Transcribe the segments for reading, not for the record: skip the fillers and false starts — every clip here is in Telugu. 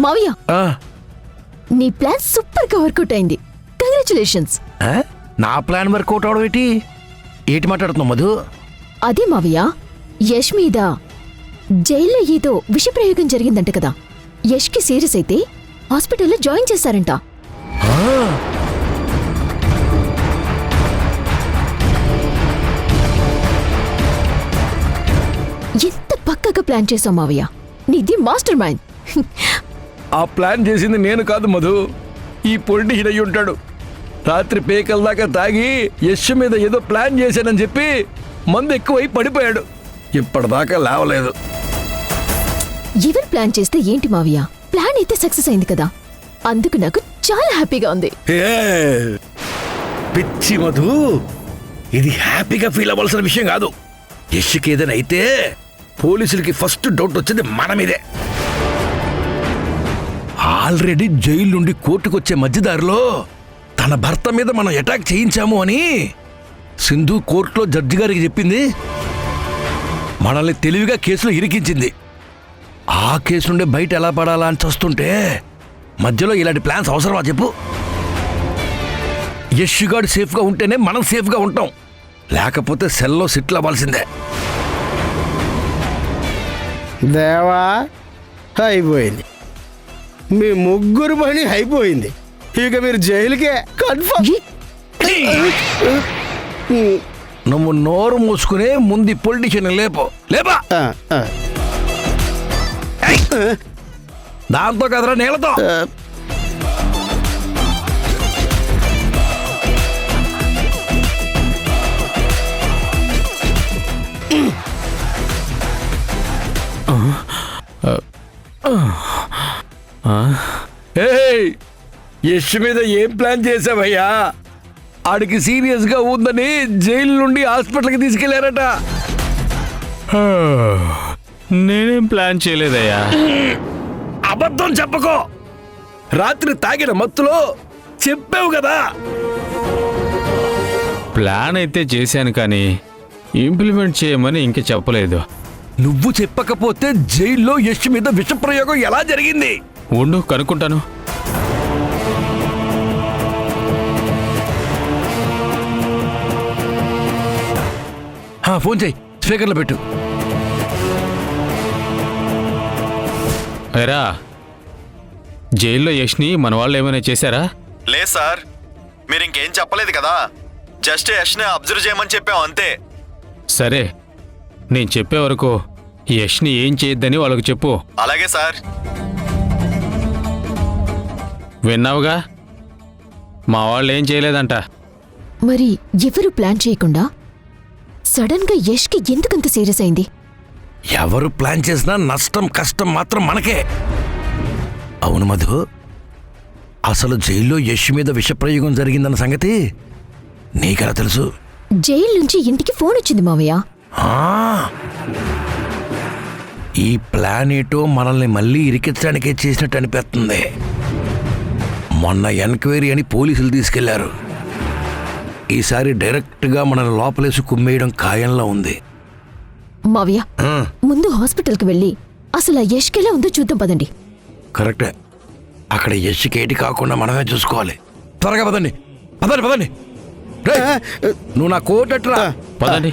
మావయ్య, నీ ప్లాన్ సూపర్ గా వర్కౌట్ అయింది. కంగ్రాచులేషన్స్. నా ప్లాన్ వర్కౌట్ అవడం ఏంటి మాట్లాడుతున్నావు మధు? అదే మావయ్య, యష్ మీద జైల్లో ఏదో విషప్రయోగం జరిగిందంట కదా. యష్ కి సీరియస్ అయితే హాస్పిటల్లో జాయిన్ చేశారంట. ఎంత పక్కగా ప్లాన్ చేసావు మావయ్య, నీది మాస్టర్ మైండ్. ఆ ప్లాన్ చేసింది నేను కాదు మధు, ఈ పొలిటీషియన్ అయ్యి ఉంటాడు. రాత్రి పేకల దాకా తాగి యశ్ మీద ఏదో ప్లాన్ చేశానని చెప్పి మందు ఎక్కువై పడిపోయాడు. ఇప్పటిదాకా లేవలేదు. ఎవరు ప్లాన్ చేస్తే ఏంటి మావయ్య, ప్లాన్ అయితే సక్సెస్ అయింది కదా, అందుకు నాకు చాలా హ్యాపీగా ఉంది. పిచ్చి మధు, ఇది హ్యాపీగా ఫీల్ అవ్వాల్సిన విషయం కాదు. యశ్కి ఏదైనా అయితే పోలీసులకి ఫస్ట్ డౌట్ వచ్చేది మన మీదే. ఆల్రెడీ జైలు నుండి కోర్టుకొచ్చే మధ్యదారిలో తన భర్త మీద మనం అటాక్ చేయించాము అని సింధు కోర్టులో జడ్జి గారికి చెప్పింది. మనల్ని తెలివిగా కేసులో ఇరికించింది. ఆ కేసు నుండి బయట ఎలా పడాలా అని చూస్తుంటే మధ్యలో ఇలాంటి ప్లాన్స్ అవసరమా చెప్పు? యష్ గార్డ్ సేఫ్గా ఉంటేనే మనం సేఫ్గా ఉంటాం, లేకపోతే సెల్లో సిట్లు అవ్వాల్సిందే. దేవా, అయిపోయింది. మీ ముగ్గురు పని అయిపోయింది. ఇక మీరు జైలుకే కన్ఫర్మ్. నువ్వు నోరు మూసుకునే ముందు పొలిటీషియన్ లేపా. దాంతో కదరా నీళ్ళతో. యశ్ మీద ఏం ప్లాన్ చేసావయ్యా? ఆడికి సీరియస్ గా ఉందని జైలు నుండి హాస్పిటల్కి తీసుకెళ్లారట. నేనేం ప్లాన్ చేయలేదయ్యా. అబద్ధం చెప్పకో. రాత్రి తాగిన మత్తులో చెప్పావు కదా. ప్లాన్ అయితే చేశాను కానీ ఇంప్లిమెంట్ చేయమని ఇంక చెప్పలేదు. నువ్వు చెప్పకపోతే జైల్లో యశ్ మీద విషప్రయోగం ఎలా జరిగింది? ఉండు, కనుక్కుంటాను. ఫోన్ చేయి, స్పీకర్లో పెట్టు. అరా, జైల్లో యష్ని మన వాళ్ళు ఏమైనా చేశారా? లేదు సార్, మీరు ఇంకేం చెప్పలేదు కదా, జస్ట్ యష్ని అబ్జర్వ్ చేయమని చెప్పాం అంతే. సరే, నేను చెప్పే వరకు యష్ని ఏం చేయొద్దని వాళ్ళకు చెప్పు. అలాగే సార్. విన్నావుగా, మా వాళ్ళు ఏం చేయలేదంట. మరి ఎవరు ప్లాన్ చేయకుండా సడన్ గా యష్ కి ఎందుకంత సీరియస్ అయింది? ఎవరు ప్లాన్ చేసినా నష్టం కష్టం మాత్రం మనకే. అవును మధు, అసలు జైల్లో యష్ మీద విషప్రయోగం జరిగిందన్న సంగతి నీకెలా తెలుసు? జైలు నుంచి ఇంటికి ఫోన్ వచ్చింది మావయ్య. ఈ ప్లాన్ ఏటో మనల్ని మళ్ళీ ఇరికించడానికే చేసినట్టు అనిపిస్తుంది. మొన్న ఎంక్వైరీ అని పోలీసులు తీసుకెళ్లారు. ఈసారి డైరెక్ట్గా మనల్ని లోపలేసి కుమ్మేయడం ఖాయంలా ఉంది. మావయ్య, ముందు హాస్పిటల్కి వెళ్ళి అసలు ఆ యష్కెలా ఉందో చూద్దాం పదండి. కరెక్టే, అక్కడ యష్కేటి కాకుండా మనమే చూసుకోవాలి. త్వరగా పదండి పదండి పదండి. నువ్వు నా కోట్ అట్రా. పదండి.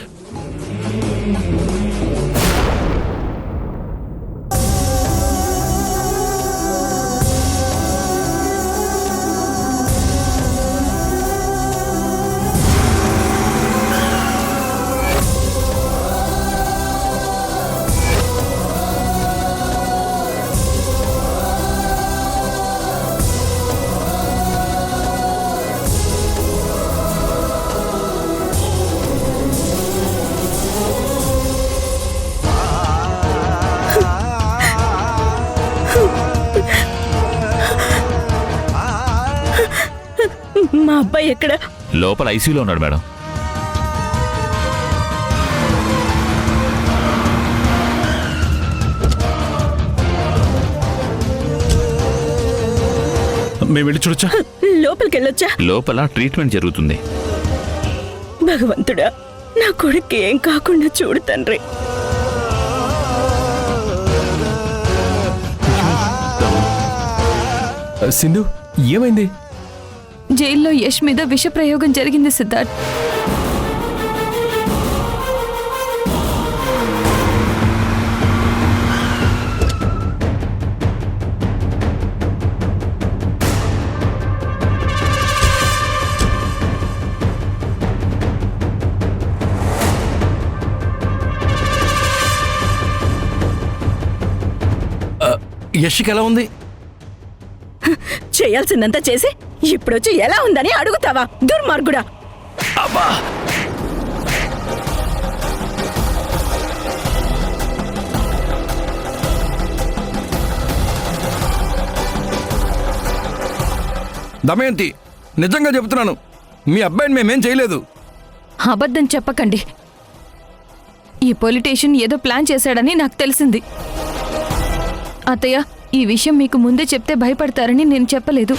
మా అబ్బాయి ఎక్కడ? లోపల ఐసీయూలో ఉన్నాడు మేడం. మేము వెళ్ళి చూడొచ్చా? లోపలికి వెళ్ళొచ్చా? లోపల ట్రీట్మెంట్ జరుగుతుంది. భగవంతుడా, నా కొడుకు ఏం కాకుండా చూడు తండ్రి. సింధు ఏమైంది? జైల్లో యష్ మీద విష ప్రయోగం జరిగింది సిద్ధార్థ్. యష్కి ఎలా ఉంది? చేయాల్సిందంతా చేసి ఇప్పుడొచ్చి ఎలా ఉందని అడుగుతావా దుర్మార్గుడా? అబ్బా దమయంతి, నిజంగా చెబుతున్నాను, మీ అబ్బాయిని మేమేం చేయలేదు. అబద్ధం చెప్పకండి. ఈ పొలిటీషియన్ ఏదో ప్లాన్ చేశాడని నాకు తెలిసింది. అత్తయ్య, ఈ విషయం మీకు ముందే చెప్తే భయపడతారని నేను చెప్పలేదు.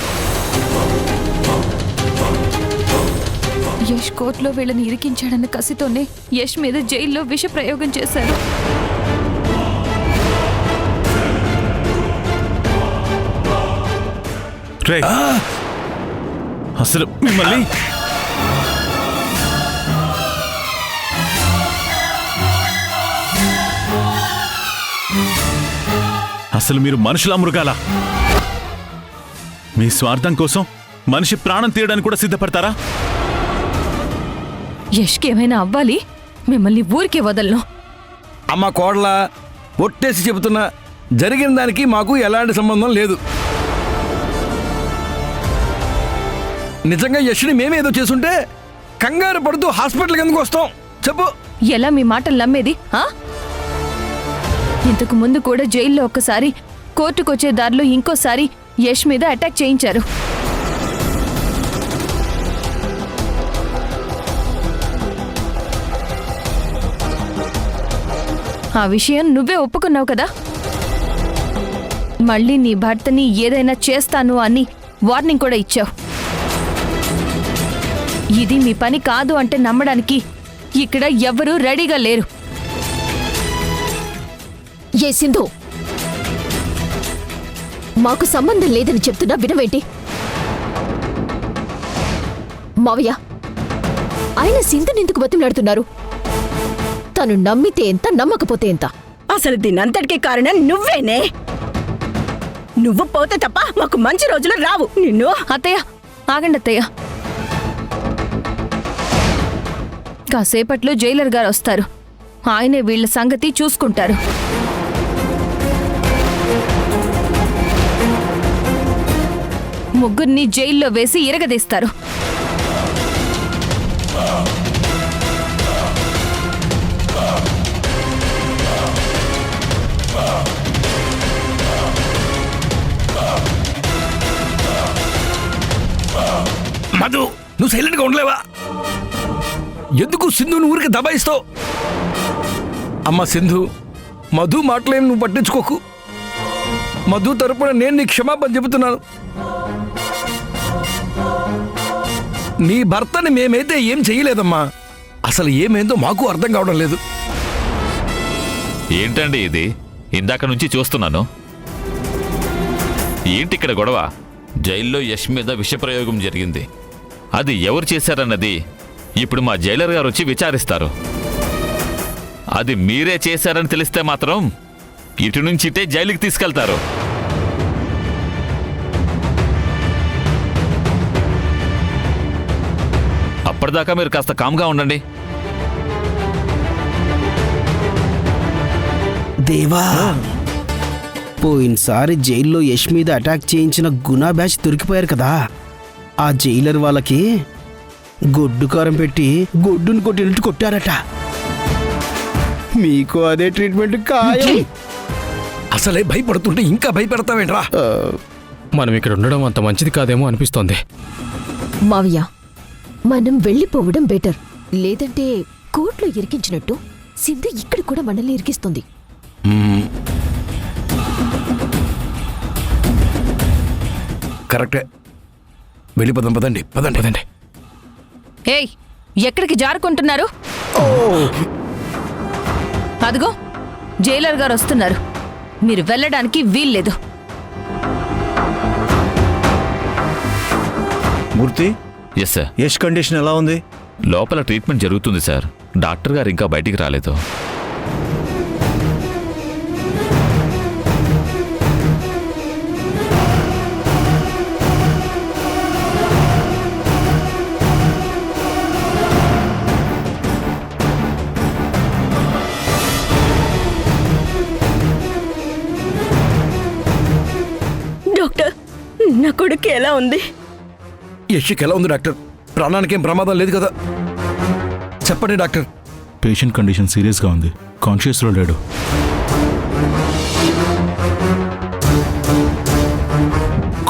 యష్ కోర్టులో వీళ్ళని ఇరికించాడన్న కసితోనే యష్ మీద జైల్లో విష ప్రయోగం చేశారు. అసలు మిమ్మల్ని అసలు మీరు మనుషుల మృగాల? మీ స్వార్థం కోసం మనిషి ప్రాణం తీయడానికి కూడా సిద్ధపడతారా? యష్కి ఏమైనా అవ్వాలి, మిమ్మల్ని ఊరికే వదలను. అమ్మ కోడల, ఒట్టేసి చెబుతున్నా, జరిగిన దానికి మాకు ఎలాంటి సంబంధం లేదు. నిజంగా యష్ని మేమేదో చేసుంటే కంగారు పడుతూ హాస్పిటల్కి ఎందుకు వస్తాం చెప్పు? ఎలా మీ మాటలు నమ్మేది? ఇంతకు ముందు కూడా జైల్లో ఒక్కసారి, కోర్టుకొచ్చే దారిలో ఇంకోసారి యష్ మీద అటాక్ చేయించారు. ఆ విషయం నువ్వే ఒప్పుకున్నావు కదా. మళ్ళీ నీ భర్తని ఏదైనా చేస్తాను అని వార్నింగ్ కూడా ఇచ్చావు. ఇది మీ పని కాదు అంటే నమ్మడానికి ఇక్కడ ఎవ్వరూ రెడీగా లేరు. ఏ సింధు, మాకు సంబంధం లేదని చెప్తున్నా వినవేంటి? మావయ్య, ఆయన సింధునెందుకు బతిమలాడుతున్నారు? తను నమ్మితే ఎంత, నమ్మకపోతే ఎంత? అసలు దీనంతటికీ కారణం నువ్వేనే. నువ్వు పోతే తప్ప మాకు మంచి రోజులు రావు. నిన్ను అత్తయ్య, ఆగండి అత్తయ్య. కాసేపట్లో జైలర్ గారు వస్తారు. ఆయనే వీళ్ళ సంగతి చూసుకుంటారు. ముగ్గురిని జైల్లో వేసి ఇరగదీస్తారు. మధు, నువ్వు సైలెంట్గా ఉండలేవా? ఎందుకు సింధుని ఊరికి దబాయిస్తావు? అమ్మ సింధు, మధు మాటలేం నువ్వు పట్టించుకోకు. మధు తరపున నేను నీ క్షమాపణ చెబుతున్నాను. నీ భర్తని మేమైతే ఏం చెయ్యలేదమ్మా. అసలు ఏమైందో మాకు అర్థం కావడం లేదు. ఏంటండి ఇది? ఇందాక నుంచి చూస్తున్నాను. ఏంటి ఇక్కడ గొడవ? జైల్లో యష్ మీద విషప్రయోగం జరిగింది. అది ఎవరు చేశారన్నది ఇప్పుడు మా జైలర్ గారు వచ్చి విచారిస్తారు. అది మీరే చేశారని తెలిస్తే మాత్రం ఇటు నుంచి ఇటే జైలుకి తీసుకెళ్తారు. అప్పటిదాకా మీరు కాస్త కామ్గా ఉండండి. దేవా, పోయినసారి జైల్లో యష్ మీద అటాక్ చేయించిన గునా బ్యాచ్ దొరికిపోయారు కదా. ఆ జైలర్ వాళ్ళకి గొడ్డు కారం పెట్టి గొడ్డును కొట్టినట్టు కొట్టారట. మీకు అదే ట్రీట్మెంట్ ఖాయం. అసలే భయపడుతుంటే ఇంకా భయపెడతావేంట్రా? మనం ఇక్కడ ఉండడం అంత మంచిది కాదేమో అనిపిస్తోంది. మావయ్య, మనం వెళ్ళిపోవడం బెటర్. లేదంటే కోర్టులో ఇరికించినట్టు సింధు ఇక్కడ కూడా మనల్ని ఇరికిస్తుంది. కరెక్టే. వెళ్ళిపోదాం, పదండి పదండి పదండి. ఏయ్, ఎక్కడికి జారుకుంటున్నారు? అదిగో జైలర్ గారు వస్తున్నారు. మీరు వెళ్ళడానికి వీల్లేదు. మూర్తి, ఎస్ సార్. యష్ కండిషన్ ఎలా ఉంది? లోపల ట్రీట్మెంట్ జరుగుతుంది సార్. డాక్టర్ గారు ఇంకా బయటికి రాలేదు. డాక్టర్, నా కొడుకు ఎలా ఉంది? యష్కి ఎలా ఉంది డాక్టర్? ప్రాణానికేం ప్రమాదం లేదు కదా? చెప్పండి డాక్టర్. పేషెంట్ కండిషన్ సీరియస్గా ఉంది. కాన్షియస్లో లేడు.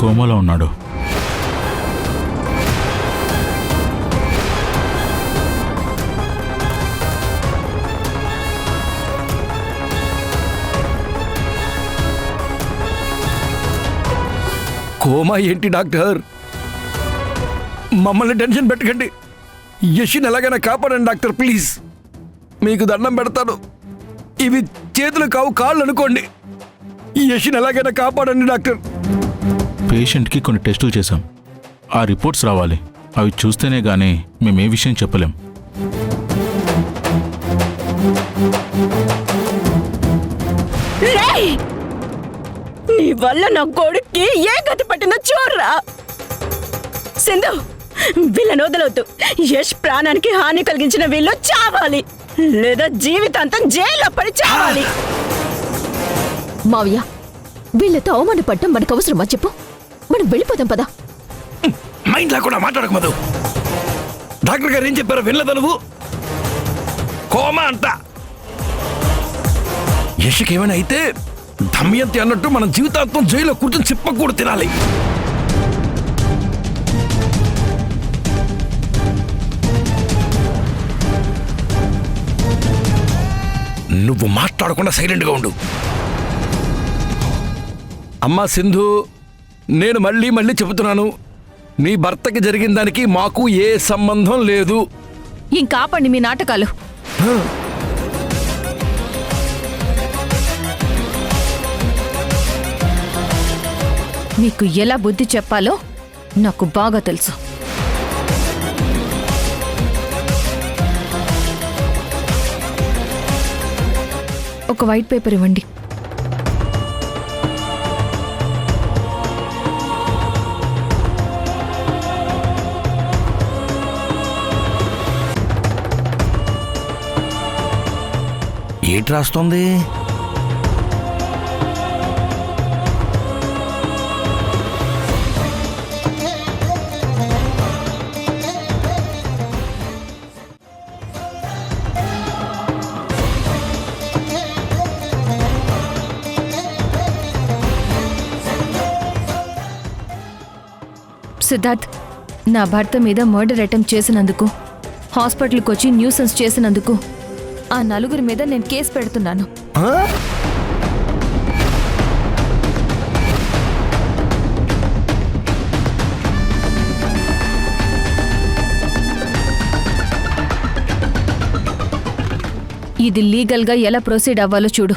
కోమాలో ఉన్నాడు. కోమా ఏంటి డాక్టర్? మమ్మల్ని టెన్షన్ పెట్టకండి. యష్ని ఎలాగైనా కాపాడండి డాక్టర్, ప్లీజ్. మీకు దండం పెడతాను. ఇవి చేతులు కావు, కాళ్ళు అనుకోండి. యష్ని ఎలాగైనా కాపాడండి డాక్టర్. పేషెంట్కి కొన్ని టెస్టులు చేశాం. ఆ రిపోర్ట్స్ రావాలి. అవి చూస్తేనే గానీ మేమే విషయం చెప్పలేం. రేయ్! నీ వల్ల నా కొడుక్కి ఏ గతి పట్టిందో చూడరా. సింధు, వీళ్ళని వదలవద్దు. యష్ ప్రాణానికి హాని కలిగించిన వీళ్ళు చావాలి, లేదా జీవితాంతం జైల్లో పడి చావాలి. మావయ్య, వీళ్ళతో అవమానపడటం మనకు అవసరమా చెప్పు? మనం వెళ్ళిపోదాం పదా. మైండ్ లేకుండా మాట్లాడక మధు. డాక్టర్ గారు ఏం చెప్పారో వినలేదా నువ్వు? కోమా అంట. యష్కి ఏమైనా అయితే దమయంతి అన్నట్టు మనం జీవితాంతం జైల్లో కూర్చొని చిప్పకూడదు తినాలి. నువ్వు మాట్లాడకుండా సైలెంట్గా ఉండు. అమ్మా సింధు, నేను మళ్ళీ మళ్ళీ చెబుతున్నాను, నీ భర్తకి జరిగిన దానికి మాకు ఏ సంబంధం లేదు. ఇంకాపండి మీ నాటకాలు. మీకు ఎలా బుద్ధి చెప్పాలో నాకు బాగా తెలుసు. ఒక వైట్ పేపర్ ఇవ్వండి. ఏంటి రాస్తోంది? సిద్ధార్థ్, నా భర్త మీద మర్డర్ అటెంప్ట్ చేసినందుకు, హాస్పిటల్కి వచ్చి న్యూసెన్స్ చేసినందుకు ఆ నలుగురి మీద నేను కేసు పెడుతున్నాను. ఇది లీగల్గా ఎలా ప్రొసీడ్ అవ్వాలో చూడు.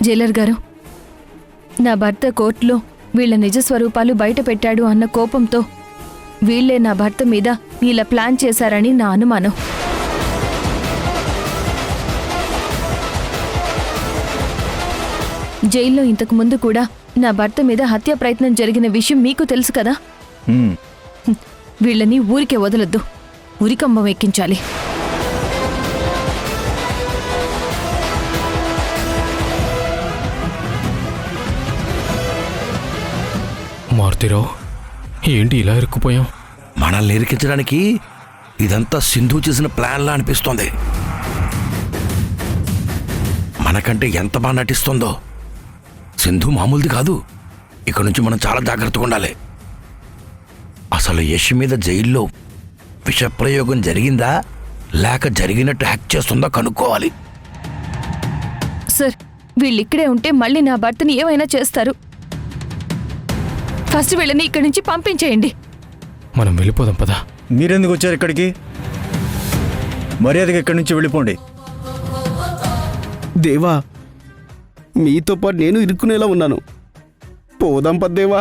జైలర్ గారు, నా భర్త కోర్టులో వీళ్ల నిజ స్వరూపాలు బయట పెట్టాడు అన్న కోపంతో వీళ్లే నా భర్త మీద ఇలా ప్లాన్ చేశారని నా అనుమానం. జైల్లో ఇంతకు ముందు కూడా నా భర్త మీద హత్యా ప్రయత్నం జరిగిన విషయం మీకు తెలుసు కదా. వీళ్ళని ఊరికే వదలొద్దు, ఉరికంబం ఎక్కించాలి. మారుతిరావు, ఏంటి ఇలా ఇరుక్కుపోయాం? మనల్ని ఇరికించడానికి ఇదంతా సింధు చేసిన ప్లాన్లా అనిపిస్తోంది. మనకంటే ఎంత బాగా నటిస్తుందో. సింధు మామూలుది కాదు. ఇక నుంచి మనం చాలా జాగ్రత్తగా ఉండాలి. అసలు యష్ మీద జైల్లో విషప్రయోగం జరిగిందా లేక జరిగినట్టు హ్యాక్ చేస్తుందా కనుక్కోవాలి. సార్, వీళ్ళిక్కడే ఉంటే మళ్ళీ నా భర్తని ఏమైనా చేస్తారు. ఫస్ట్ వీళ్ళని ఇక్కడి నుంచి పంపించేయండి. మనం వెళ్ళిపోదాం పదా. మీరెందుకు వచ్చారు ఇక్కడికి? మర్యాదగా ఇక్కడి నుంచి వెళ్ళిపోండి. దేవా మీతో పాటు నేను ఇరుక్కునేలా ఉన్నాను. పోదాం పద్దేవా.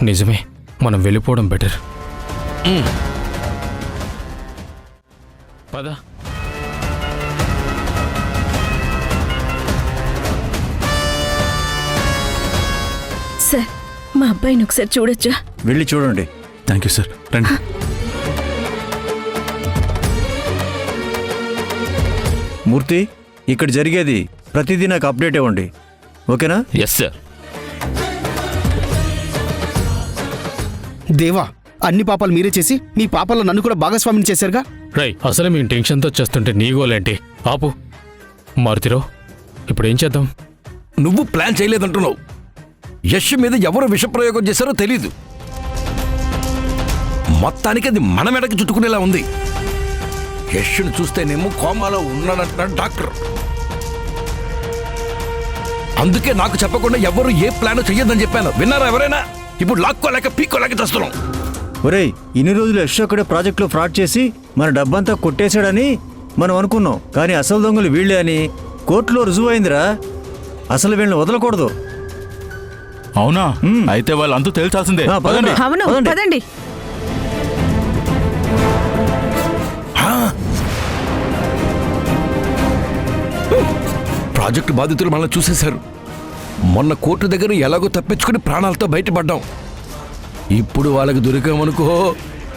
నిజమే, మనం వెళ్ళిపోవడం బెటర్. పద. సార్, మా అబ్బాయిని ఒకసారి చూడొచ్చా? వెళ్ళి చూడండి. Thank you sir. రండి. మూర్తి, ఇక్కడ జరిగేది ప్రతిదీ నాకు అప్డేట్ ఇవ్వండి, ఓకేనా? Yes sir. దేవా, అన్ని పాపాలు మీరే చేసి మీ పాపాల్లో నన్ను కూడా భాగస్వామిని చేశారుగా. రై, అసలు మేము టెన్షన్తో చేస్తుంటే నీ గోలేంటి? ఆపు. మారుతిరావు, ఇప్పుడు ఏం చేద్దాం? నువ్వు ప్లాన్ చేయలేదంటున్నావు. యష్ మీద ఎవరు విషప్రయోగం చేశారో తెలీదు. మొత్తానికి అది మన మెడకి చుట్టుకునేలా ఉంది. యష్ను చూస్తేనేమో కోమాలో ఉన్నాడంటున్నాడు డాక్టర్. అందుకే నాకు చెప్పకుండా ఎవరు ఏ ప్లాన్ చెయ్యొద్దని చెప్పాను. విన్నారా ఎవరైనా? ఇప్పుడు లాక్కోలేక పీక్కోలేక చేస్తున్నాం. ఒరేయ్, ఇన్ని రోజులు యశ్ ఒక్కడే ప్రాజెక్టులో ఫ్రాడ్ చేసి మన డబ్బంతా కొట్టేశాడని మనం అనుకున్నాం. కానీ అసలు దొంగలు వీళ్ళే అని కోర్టులో రుజువైందిరా. అసలు వీళ్ళని వదలకూడదు. అవునా? అయితే వాళ్ళు అంతూ తేల్చాల్సిందే. పదండి. అవును, పదండి. ప్రాజెక్టు బాధితులు మనల్ని చూసేశారు. మొన్న కోర్టు దగ్గర ఎలాగో తప్పించుకుని ప్రాణాలతో బయటపడ్డాం. ఇప్పుడు వాళ్ళకి దొరికామనుకో,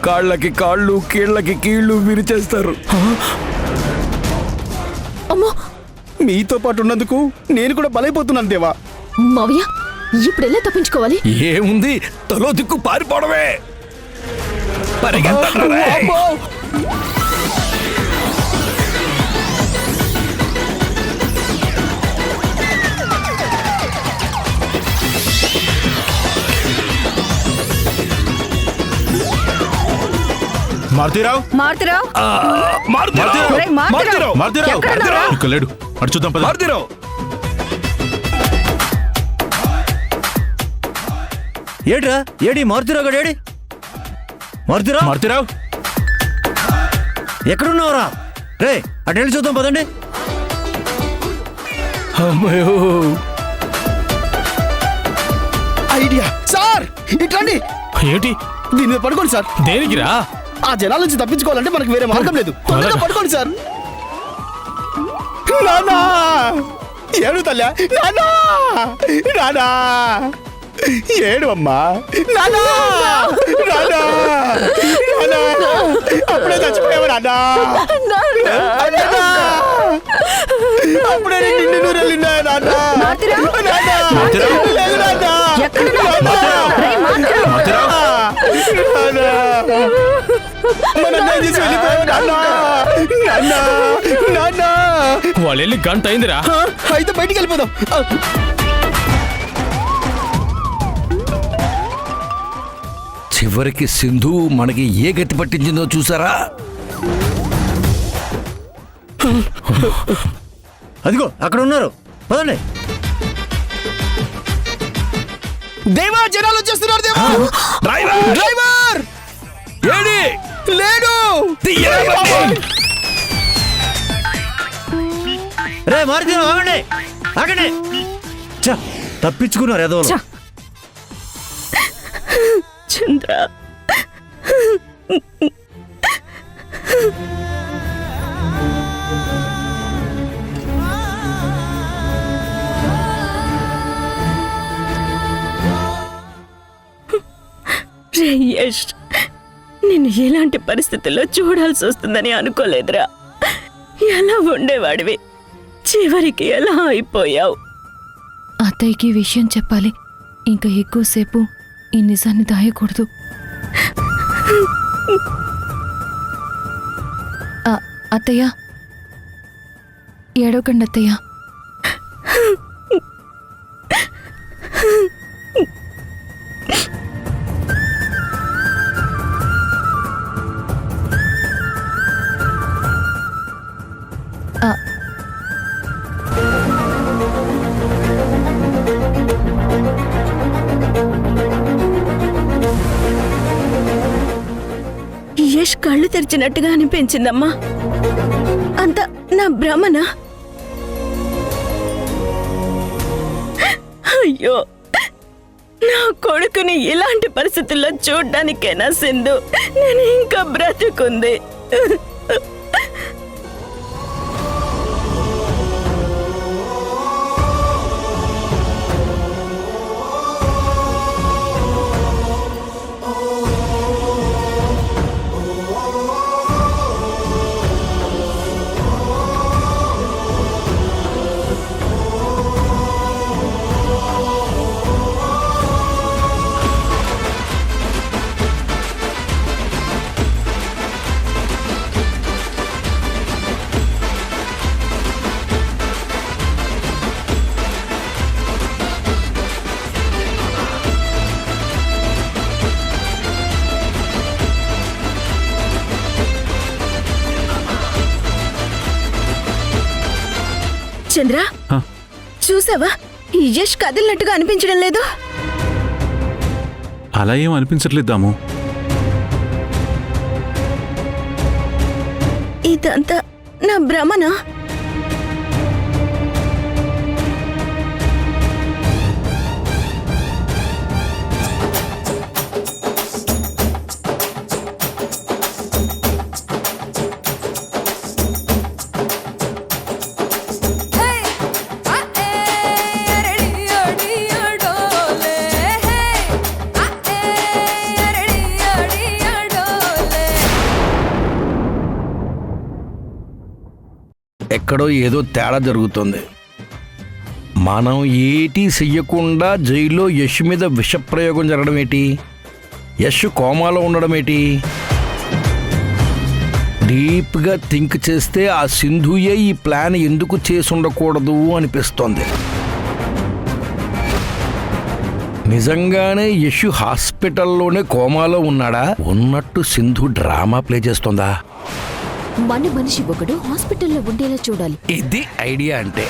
కాళ్ళకి కాళ్ళు కీళ్ళకి కీళ్ళు విరిచేస్తారు. అమ్మో, మీతో పాటు ఉన్నందుకు నేను కూడా బలైపోతున్నాను దేవా. మావయ్య, ఇప్పుడెలా తప్పించుకోవాలి? ఏముంది, తలో దిక్కు పారిపోవడమే. పరిగెత్తండి రే. మారుతీరావు, మారుతిరావు, మారుతీరావు, ఒరేయ్, మారుతిరావు. మారుతీరావు, ఎక్కడున్నావురా? ఇక్కడ లేడు. అటు చూద్దాం పద. మారుతీరావు. ఏడ్రా, ఏడి మారుతిరావు గడు, ఏడి మారుతిరావు? మారుతీరావు, ఎక్కడున్నావురా? రే, అటు వెళ్ళి చూద్దాం పదండి. అమ్మయ్యో, ఐడియా సార్, ఇట్లండి. ఏంటి? దీని మీద పడుకోండి సార్. దేనికిరా? ఆ జనాల నుంచి తప్పించుకోవాలంటే మనకు వేరే మార్గం లేదు. తొందరగా పడుకోండి సార్. నానా, ఏడు తల్లా, నానా, నానా, ఏడు అమ్మా, నానా, నానా, నానా, అప్పుడే చచ్చిపోయావా నానా? నానా, అప్పుడే నిండి నూరు వెళ్ళినా నానా? మారుతిరావు? నానా, లేదు నానా. ఎక్కడున్నావు? రేయ్, మారుతిరావు. నానా, మన అన్నయ్య తీసి వెళ్ళిపోయావు నాన్నా. నాన్నా, నాన్నా. వాళ్ళు వెళ్ళి గంట అయిందిరా. అయితే బయటికి వెళ్ళిపోదాం. చివరికి సింధు మనకి ఏ గతి పట్టించిందో చూసారా? అదిగో అక్కడ ఉన్నారు, పదండి. దేవా, జనాలు వచ్చేస్తున్నారు. దేవా, డ్రైవర్, డ్రైవర్ ఏడి లేడు. తీయరా బండి. రే మారుతిరావు, ఆగండి, ఆగండి. చ, తప్పించుకున్నారు ఎదవలు. ఛ! చంద్ర, రే యష్, నిన్ను ఎలాంటి పరిస్థితుల్లో చూడాల్సి వస్తుందని అనుకోలేదురా. ఎలా ఉండేవాడివి, చివరికి ఎలా అయిపోయావు? అత్తయ్యకి విషయం చెప్పాలి. ఇంకా ఎక్కువసేపు ఈ నిజాన్ని దాయకూడదు. అత్తయ్య, ఏడవకండి అత్తయ్య. యష్ కళ్ళు తెరిచినట్టుగా అనిపించిందమ్మా. అంత నా భ్రమనా? అయ్యో, నా కొడుకుని ఇలాంటి పరిస్థితుల్లో చూడ్డానికేనా సింధు నేను ఇంకా బ్రతుకుంది? చంద్ర, చూసావా? ఈ యష్ కదిలినట్టుగా అనిపించడం లేదు. అలా ఏం అనిపించట్లేదు దాము. ఇదంతా నా భ్రమనా? ఎక్కడో ఏదో తేడా జరుగుతుంది. మనం ఏటీ చెయ్యకుండా జైల్లో యష్ మీద విషప్రయోగం జరగడం ఏంటి? యష్ కోమాలో ఉండడం ఏంటి? డీప్గా థింక్ చేస్తే ఆ సింధుయే ఈ ప్లాన్ ఎందుకు చేసి ఉండకూడదు అనిపిస్తోంది. నిజంగానే యష్ హాస్పిటల్లోనే కోమాలో ఉన్నాడా? ఉన్నట్టు సింధు డ్రామా ప్లే చేస్తోందా? మన మనిషి ఒకడు హాస్పిటల్లో ఉండేలా చూడాలి. ఇది ఐడియా అంటే.